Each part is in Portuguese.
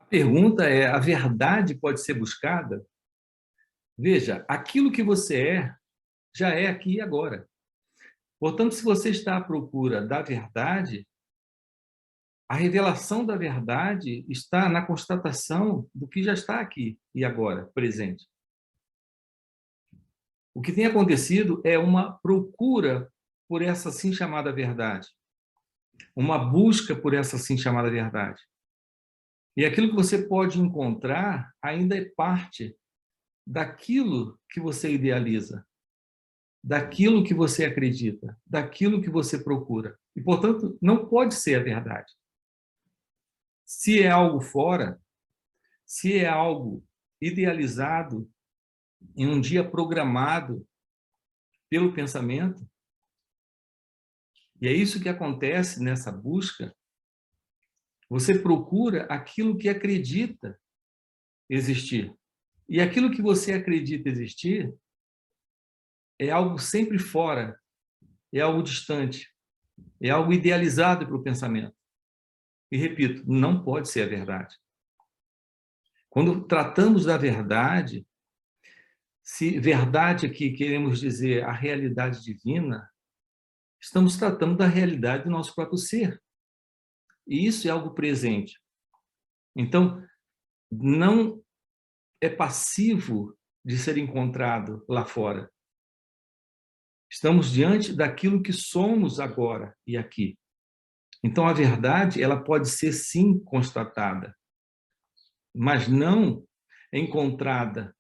Pergunta é: a verdade pode ser buscada? Veja, aquilo que você é, já é aqui e agora. Portanto, se você está à procura da verdade, a revelação da verdade está na constatação do que já está aqui e agora, presente. O que tem acontecido é uma procura por essa assim chamada verdade, uma busca por essa assim chamada verdade. E aquilo que você pode encontrar ainda é parte daquilo que você idealiza, daquilo que você acredita, daquilo que você procura. E, portanto, não pode ser a verdade. Se é algo fora, se é algo idealizado em um dia programado pelo pensamento, e é isso que acontece nessa busca, você procura aquilo que acredita existir. E aquilo que você acredita existir é algo sempre fora, é algo distante, é algo idealizado pelo pensamento. E repito, não pode ser a verdade. Quando tratamos da verdade, se verdade aqui queremos dizer a realidade divina, estamos tratando da realidade do nosso próprio ser. E isso é algo presente. Então, não é passivo de ser encontrado lá fora. Estamos diante daquilo que somos agora e aqui. Então, a verdade, ela pode ser sim constatada, mas não encontrada,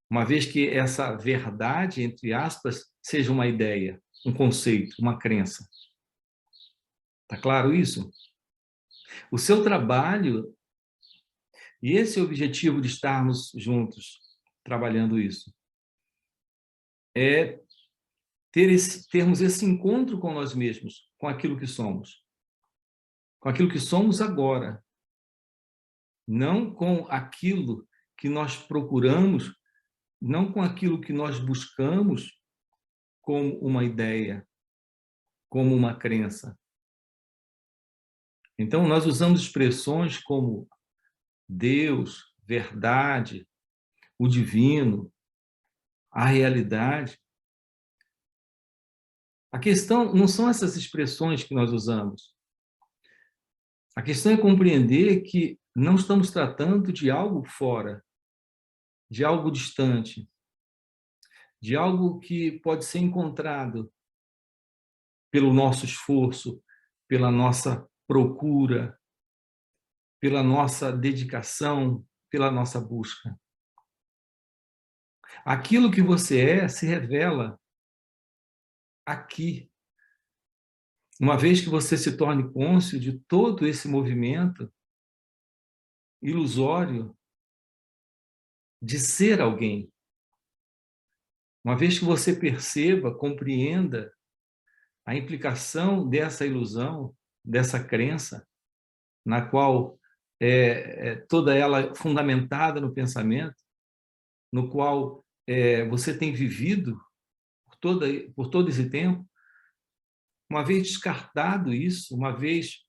uma vez que essa verdade, entre aspas, seja uma ideia, um conceito, uma crença. Tá claro isso? O seu trabalho, e esse é o objetivo de estarmos juntos trabalhando isso, é termos esse encontro com nós mesmos, com aquilo que somos agora, não com aquilo que nós procuramos, não com aquilo que nós buscamos como uma ideia, como uma crença. Então, nós usamos expressões como Deus, verdade, o divino, a realidade. A questão não são essas expressões que nós usamos. A questão é compreender que não estamos tratando de algo fora, de algo distante, de algo que pode ser encontrado pelo nosso esforço, pela nossa procura, pela nossa dedicação, pela nossa busca. Aquilo que você é se revela aqui, uma vez que você se torne cônscio de todo esse movimento ilusório de ser alguém. Uma vez que você perceba, compreenda a implicação dessa ilusão, dessa crença, na qual toda ela fundamentada no pensamento, no qual você tem vivido por todo esse tempo, uma vez descartado isso, uma vez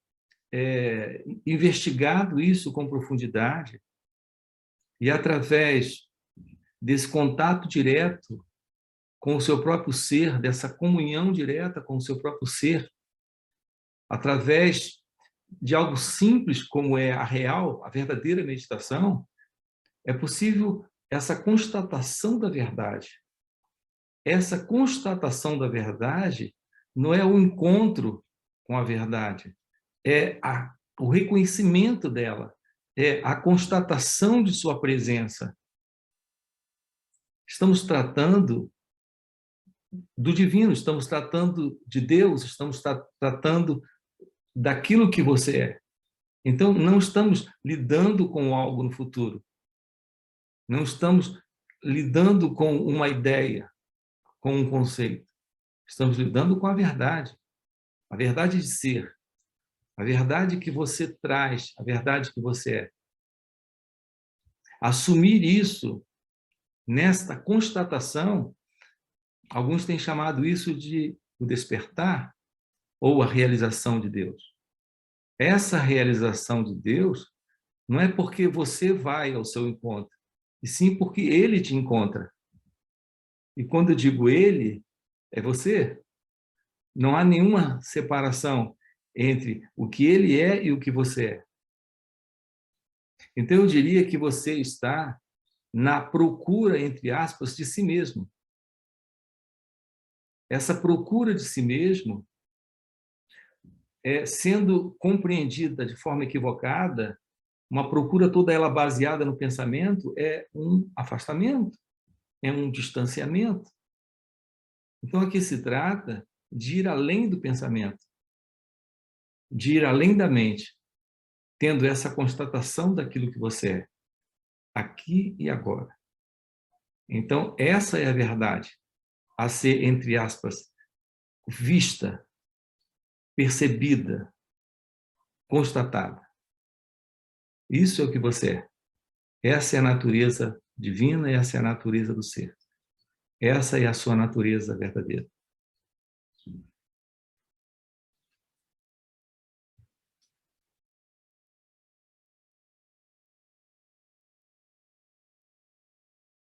investigado isso com profundidade, e através desse contato direto com o seu próprio ser, dessa comunhão direta com o seu próprio ser, através de algo simples como é a real, a verdadeira meditação, é possível essa constatação da verdade. Essa constatação da verdade não é o encontro com a verdade, é o reconhecimento dela, é a constatação de sua presença. Estamos tratando do divino, estamos tratando de Deus, estamos tratando daquilo que você é. Então, não estamos lidando com algo no futuro, não estamos lidando com uma ideia, com um conceito. Estamos lidando com a verdade de ser, a verdade que você traz, a verdade que você é. Assumir isso nesta constatação, alguns têm chamado isso de o despertar ou a realização de Deus. Essa realização de Deus Não é porque você vai ao seu encontro, e sim porque ele te encontra. E quando eu digo ele, é você. Não há nenhuma separação entre o que ele é e o que você é. Então, eu diria que você está na procura, entre aspas, de si mesmo. Essa procura de si mesmo, sendo compreendida de forma equivocada, uma procura toda ela baseada no pensamento, é um afastamento, é um distanciamento. Então, aqui se trata de ir além do pensamento, de ir além da mente, tendo essa constatação daquilo que você é, aqui e agora. Então, essa é a verdade a ser, entre aspas, vista, percebida, constatada. Isso é o que você é. Essa é a natureza divina, essa é a natureza do ser. Essa é a sua natureza verdadeira.